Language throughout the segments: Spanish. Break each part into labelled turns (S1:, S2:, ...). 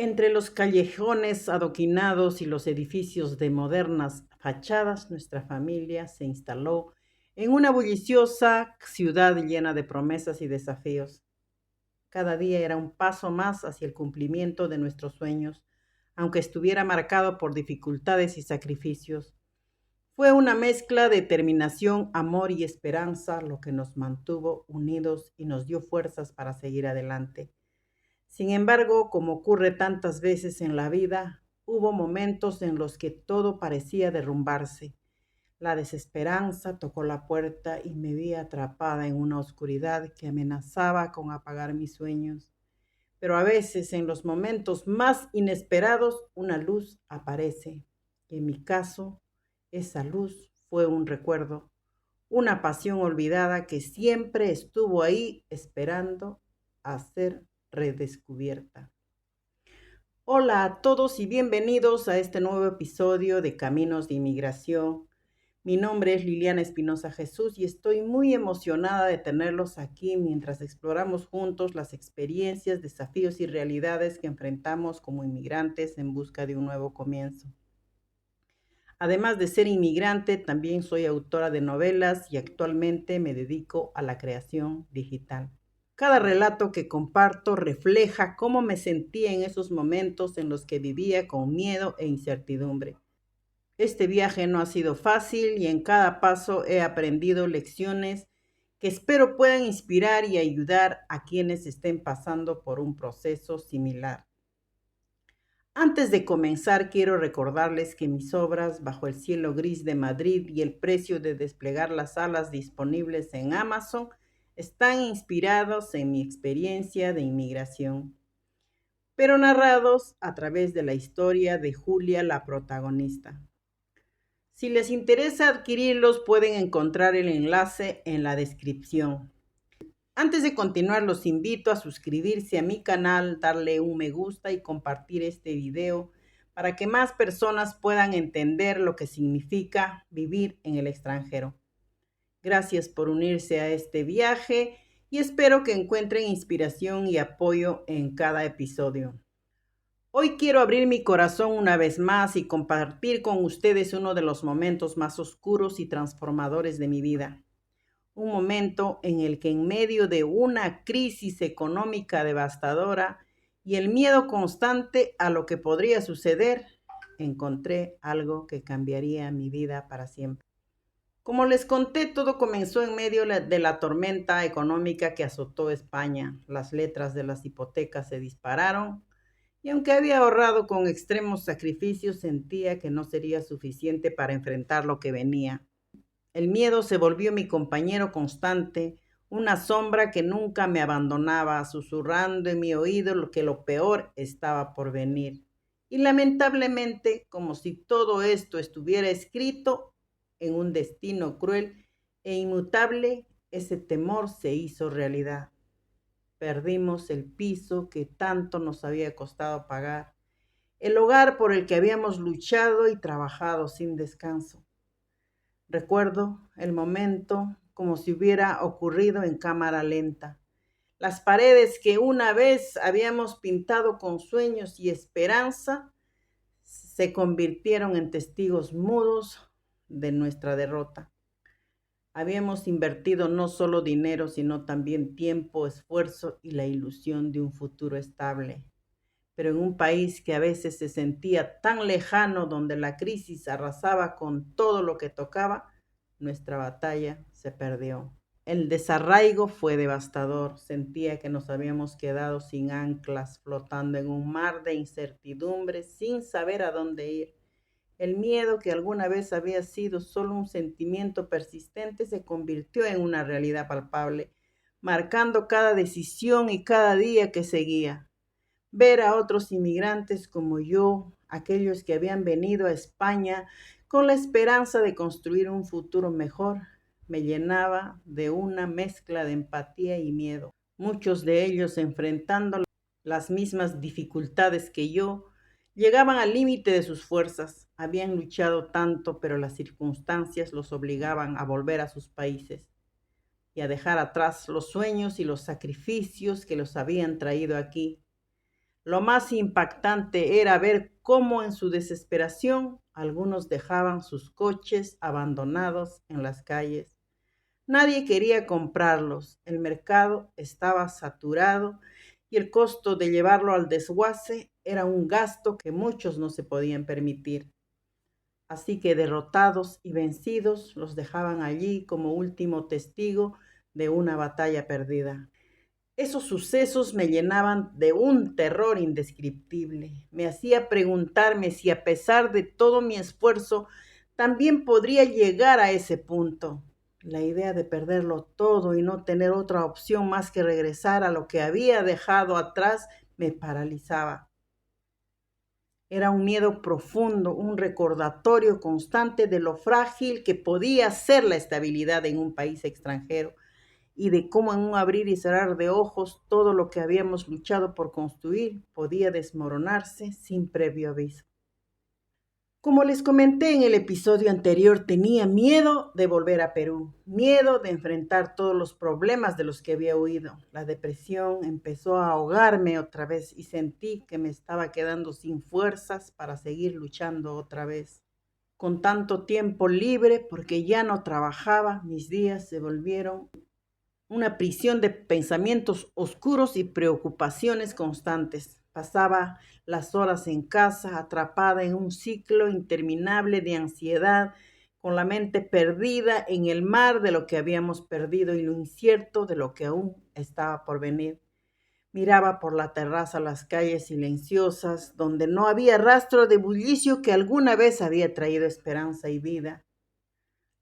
S1: Entre los callejones adoquinados y los edificios de modernas fachadas, nuestra familia se instaló en una bulliciosa ciudad llena de promesas y desafíos. Cada día era un paso más hacia el cumplimiento de nuestros sueños, aunque estuviera marcado por dificultades y sacrificios. Fue una mezcla de determinación, amor y esperanza lo que nos mantuvo unidos y nos dio fuerzas para seguir adelante. Sin embargo, como ocurre tantas veces en la vida, hubo momentos en los que todo parecía derrumbarse. La desesperanza tocó la puerta y me vi atrapada en una oscuridad que amenazaba con apagar mis sueños. Pero a veces, en los momentos más inesperados, una luz aparece. En mi caso, esa luz fue un recuerdo, una pasión olvidada que siempre estuvo ahí esperando a ser redescubierta. Hola a todos y bienvenidos a este nuevo episodio de Caminos de Inmigración. Mi nombre es Liliana Espinosa Jesús y estoy muy emocionada de tenerlos aquí mientras exploramos juntos las experiencias, desafíos y realidades que enfrentamos como inmigrantes en busca de un nuevo comienzo. Además de ser inmigrante, también soy autora de novelas y actualmente me dedico a la creación digital. Cada relato que comparto refleja cómo me sentía en esos momentos en los que vivía con miedo e incertidumbre. Este viaje no ha sido fácil y en cada paso he aprendido lecciones que espero puedan inspirar y ayudar a quienes estén pasando por un proceso similar. Antes de comenzar, quiero recordarles que mis obras Bajo el cielo gris de Madrid y El precio de desplegar las alas disponibles en Amazon están inspirados en mi experiencia de inmigración, pero narrados a través de la historia de Julia, la protagonista. Si les interesa adquirirlos, pueden encontrar el enlace en la descripción. Antes de continuar, los invito a suscribirse a mi canal, darle un me gusta y compartir este video para que más personas puedan entender lo que significa vivir en el extranjero. Gracias por unirse a este viaje y espero que encuentren inspiración y apoyo en cada episodio. Hoy quiero abrir mi corazón una vez más y compartir con ustedes uno de los momentos más oscuros y transformadores de mi vida. Un momento en el que en medio de una crisis económica devastadora y el miedo constante a lo que podría suceder, encontré algo que cambiaría mi vida para siempre. Como les conté, todo comenzó en medio de la tormenta económica que azotó España. Las letras de las hipotecas se dispararon y aunque había ahorrado con extremos sacrificios, sentía que no sería suficiente para enfrentar lo que venía. El miedo se volvió mi compañero constante, una sombra que nunca me abandonaba, susurrando en mi oído que lo peor estaba por venir. Y lamentablemente, como si todo esto estuviera escrito en un destino cruel e inmutable, ese temor se hizo realidad. Perdimos el piso que tanto nos había costado pagar, el hogar por el que habíamos luchado y trabajado sin descanso. Recuerdo el momento como si hubiera ocurrido en cámara lenta. Las paredes que una vez habíamos pintado con sueños y esperanza se convirtieron en testigos mudos de nuestra derrota. Habíamos invertido no solo dinero, sino también tiempo, esfuerzo y la ilusión de un futuro estable. Pero en un país que a veces se sentía tan lejano, donde la crisis arrasaba con todo lo que tocaba, nuestra batalla se perdió. El desarraigo fue devastador. Sentía que nos habíamos quedado sin anclas, flotando en un mar de incertidumbre, sin saber a dónde ir. El miedo, que alguna vez había sido solo un sentimiento persistente, se convirtió en una realidad palpable, marcando cada decisión y cada día que seguía. Ver a otros inmigrantes como yo, aquellos que habían venido a España con la esperanza de construir un futuro mejor, me llenaba de una mezcla de empatía y miedo. Muchos de ellos, enfrentando las mismas dificultades que yo, llegaban al límite de sus fuerzas. Habían luchado tanto, pero las circunstancias los obligaban a volver a sus países y a dejar atrás los sueños y los sacrificios que los habían traído aquí. Lo más impactante era ver cómo en su desesperación algunos dejaban sus coches abandonados en las calles. Nadie quería comprarlos, el mercado estaba saturado y el costo de llevarlo al desguace era un gasto que muchos no se podían permitir. Así que derrotados y vencidos los dejaban allí como último testigo de una batalla perdida. Esos sucesos me llenaban de un terror indescriptible. Me hacía preguntarme si a pesar de todo mi esfuerzo también podría llegar a ese punto. La idea de perderlo todo y no tener otra opción más que regresar a lo que había dejado atrás me paralizaba. Era un miedo profundo, un recordatorio constante de lo frágil que podía ser la estabilidad en un país extranjero y de cómo en un abrir y cerrar de ojos todo lo que habíamos luchado por construir podía desmoronarse sin previo aviso. Como les comenté en el episodio anterior, tenía miedo de volver a Perú, miedo de enfrentar todos los problemas de los que había huido. La depresión empezó a ahogarme otra vez y sentí que me estaba quedando sin fuerzas para seguir luchando otra vez. Con tanto tiempo libre, porque ya no trabajaba, mis días se volvieron una prisión de pensamientos oscuros y preocupaciones constantes. Pasaba las horas en casa, atrapada en un ciclo interminable de ansiedad, con la mente perdida en el mar de lo que habíamos perdido y lo incierto de lo que aún estaba por venir. Miraba por la terraza las calles silenciosas, donde no había rastro de bullicio que alguna vez había traído esperanza y vida.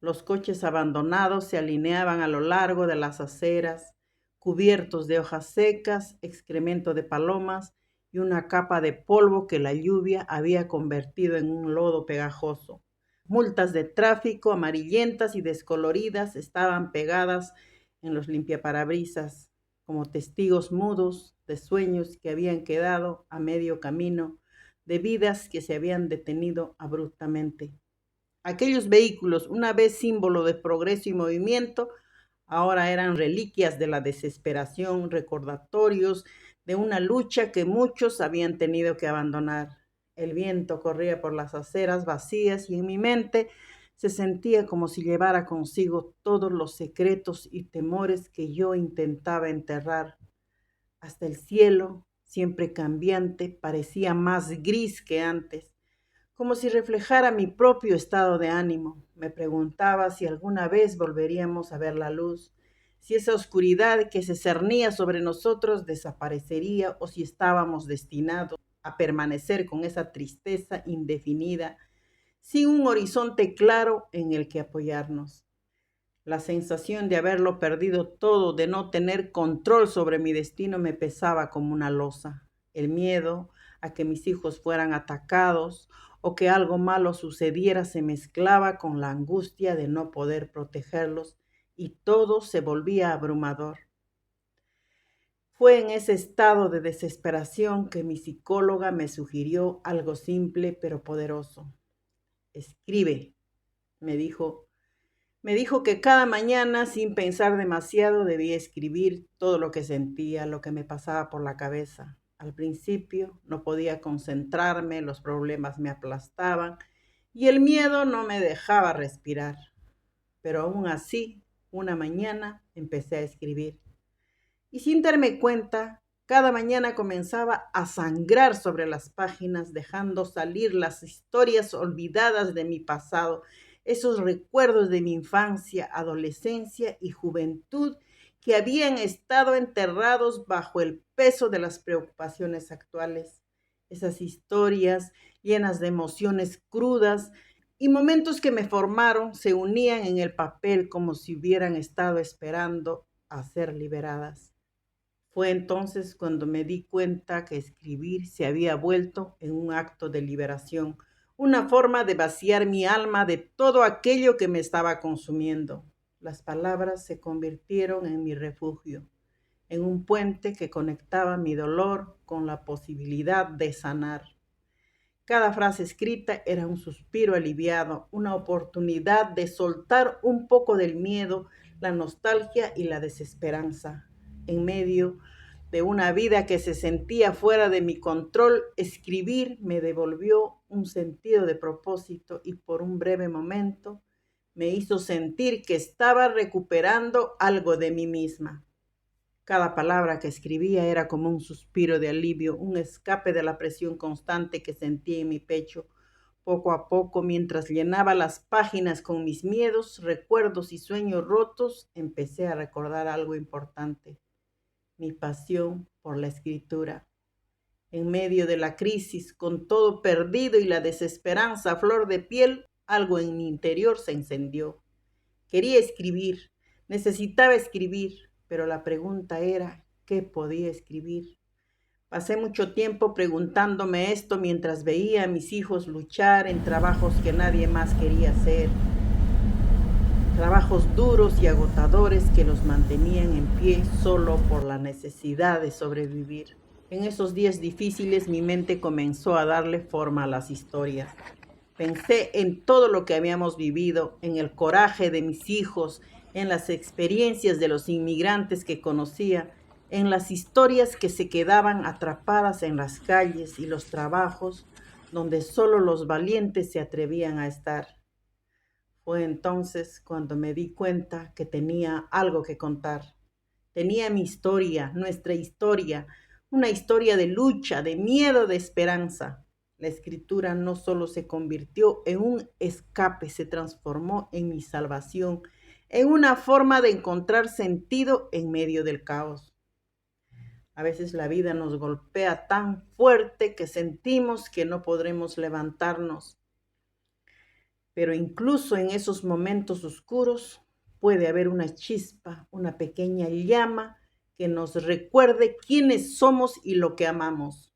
S1: Los coches abandonados se alineaban a lo largo de las aceras, cubiertos de hojas secas, excremento de palomas y una capa de polvo que la lluvia había convertido en un lodo pegajoso. Multas de tráfico amarillentas y descoloridas estaban pegadas en los limpiaparabrisas, como testigos mudos de sueños que habían quedado a medio camino, de vidas que se habían detenido abruptamente. Aquellos vehículos, una vez símbolo de progreso y movimiento, ahora eran reliquias de la desesperación, recordatorios de una lucha que muchos habían tenido que abandonar. El viento corría por las aceras vacías y en mi mente se sentía como si llevara consigo todos los secretos y temores que yo intentaba enterrar. Hasta el cielo, siempre cambiante, parecía más gris que antes, como si reflejara mi propio estado de ánimo. Me preguntaba si alguna vez volveríamos a ver la luz, si esa oscuridad que se cernía sobre nosotros desaparecería o si estábamos destinados a permanecer con esa tristeza indefinida, sin un horizonte claro en el que apoyarnos. La sensación de haberlo perdido todo, de no tener control sobre mi destino, me pesaba como una losa. El miedo a que mis hijos fueran atacados o que algo malo sucediera se mezclaba con la angustia de no poder protegerlos y todo se volvía abrumador. Fue en ese estado de desesperación que mi psicóloga me sugirió algo simple pero poderoso. Escribe, me dijo. Me dijo que cada mañana, sin pensar demasiado, debía escribir todo lo que sentía, lo que me pasaba por la cabeza. Al principio no podía concentrarme, los problemas me aplastaban y el miedo no me dejaba respirar. Pero aún así, una mañana empecé a escribir. Y sin darme cuenta, cada mañana comenzaba a sangrar sobre las páginas, dejando salir las historias olvidadas de mi pasado, esos recuerdos de mi infancia, adolescencia y juventud que habían estado enterrados bajo el peso de las preocupaciones actuales. Esas historias llenas de emociones crudas y momentos que me formaron se unían en el papel como si hubieran estado esperando a ser liberadas. Fue entonces cuando me di cuenta que escribir se había vuelto en un acto de liberación, una forma de vaciar mi alma de todo aquello que me estaba consumiendo. Las palabras se convirtieron en mi refugio, en un puente que conectaba mi dolor con la posibilidad de sanar. Cada frase escrita era un suspiro aliviado, una oportunidad de soltar un poco del miedo, la nostalgia y la desesperanza. En medio de una vida que se sentía fuera de mi control, escribir me devolvió un sentido de propósito y por un breve momento me hizo sentir que estaba recuperando algo de mí misma. Cada palabra que escribía era como un suspiro de alivio, un escape de la presión constante que sentía en mi pecho. Poco a poco, mientras llenaba las páginas con mis miedos, recuerdos y sueños rotos, empecé a recordar algo importante: mi pasión por la escritura. En medio de la crisis, con todo perdido y la desesperanza a flor de piel, algo en mi interior se encendió. Quería escribir, necesitaba escribir, pero la pregunta era, ¿qué podía escribir? Pasé mucho tiempo preguntándome esto mientras veía a mis hijos luchar en trabajos que nadie más quería hacer, trabajos duros y agotadores que los mantenían en pie solo por la necesidad de sobrevivir. En esos días difíciles mi mente comenzó a darle forma a las historias. Pensé en todo lo que habíamos vivido, en el coraje de mis hijos, en las experiencias de los inmigrantes que conocía, en las historias que se quedaban atrapadas en las calles y los trabajos donde solo los valientes se atrevían a estar. Fue entonces cuando me di cuenta que tenía algo que contar. Tenía mi historia, nuestra historia, una historia de lucha, de miedo, de esperanza. La escritura no solo se convirtió en un escape, se transformó en mi salvación, en una forma de encontrar sentido en medio del caos. A veces la vida nos golpea tan fuerte que sentimos que no podremos levantarnos. Pero incluso en esos momentos oscuros puede haber una chispa, una pequeña llama que nos recuerde quiénes somos y lo que amamos.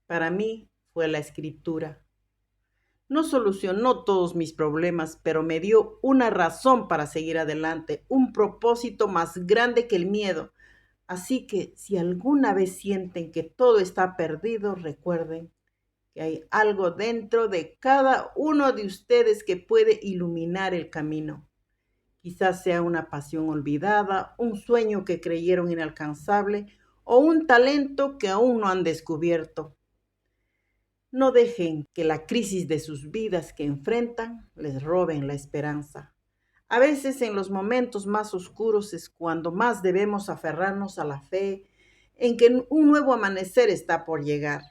S1: Para mí fue la escritura. No solucionó todos mis problemas, pero me dio una razón para seguir adelante, un propósito más grande que el miedo. Así que si alguna vez sienten que todo está perdido, recuerden que hay algo dentro de cada uno de ustedes que puede iluminar el camino. Quizás sea una pasión olvidada, un sueño que creyeron inalcanzable o un talento que aún no han descubierto. No dejen que la crisis de sus vidas que enfrentan les roben la esperanza. A veces en los momentos más oscuros es cuando más debemos aferrarnos a la fe en que un nuevo amanecer está por llegar.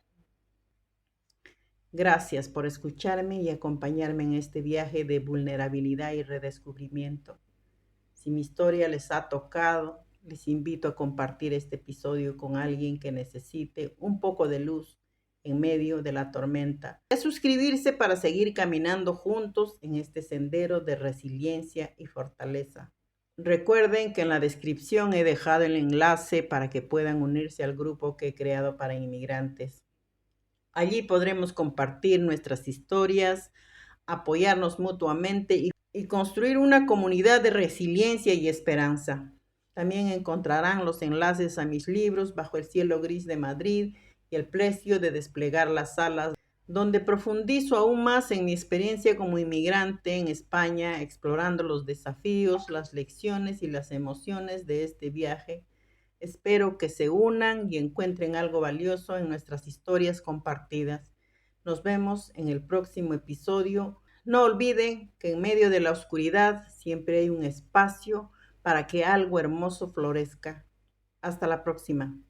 S1: Gracias por escucharme y acompañarme en este viaje de vulnerabilidad y redescubrimiento. Si mi historia les ha tocado, les invito a compartir este episodio con alguien que necesite un poco de luz en medio de la tormenta. Y a suscribirse para seguir caminando juntos en este sendero de resiliencia y fortaleza. Recuerden que en la descripción he dejado el enlace para que puedan unirse al grupo que he creado para inmigrantes. Allí podremos compartir nuestras historias, apoyarnos mutuamente y construir una comunidad de resiliencia y esperanza. También encontrarán los enlaces a mis libros Bajo el cielo gris de Madrid y El precio de desplegar las alas, donde profundizo aún más en mi experiencia como inmigrante en España, explorando los desafíos, las lecciones y las emociones de este viaje. Espero que se unan y encuentren algo valioso en nuestras historias compartidas. Nos vemos en el próximo episodio. No olviden que en medio de la oscuridad siempre hay un espacio para que algo hermoso florezca. Hasta la próxima.